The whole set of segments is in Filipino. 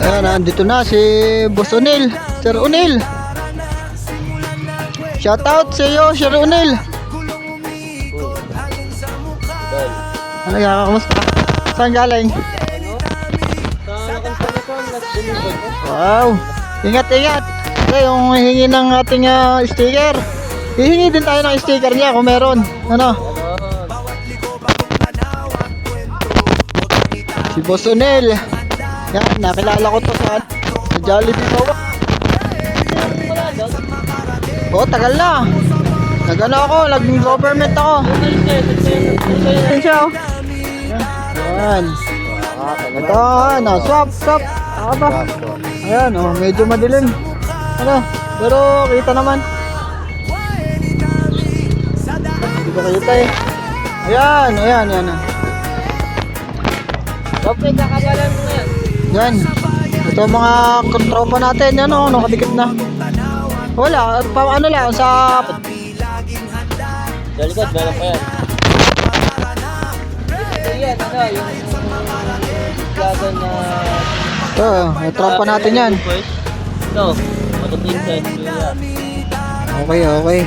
Ayan, nandito na si Boss Unil, Sir Unil. Shoutout sa iyo, Sir Unil. Ano kaya, kamusta? Saan galing? Wow, ingat. Ito yung hihingi ng ating sticker. Hihingi din tayo ng sticker niya kung meron. Ano? Si Boss Unil. Yan, nakilala ko to sa Jollibee Bawa. Oh, tagal na. Nag-ano ako, nag-government ako. Yan siya, oh. Yan. Ito, ano, swap. Ako ba? Ayan, oh, medyo madilim. Ano, pero kita naman. Hindi ko kita eh. Ayan. Okay, kakabalan mo yan. Yan. Ito mga tropa natin, yan o, nakadikit na. Wala, ano lang, sa... Sa likod, meron pa yan. Ito yan, yung lagan na... Ito, yung tropa natin yan. Ito, matupinsan. Okay.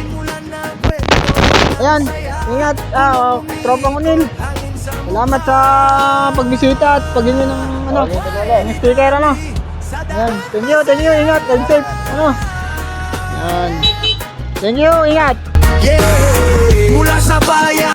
Ayan, ingat, tropang Unil. Salamat sa pagbisita at pag-inyo ng ng sticker, ano. Ayan, thank you, ingat, and safe, ano. Ayan, thank you, ingat. Yeah, mula sa bayan.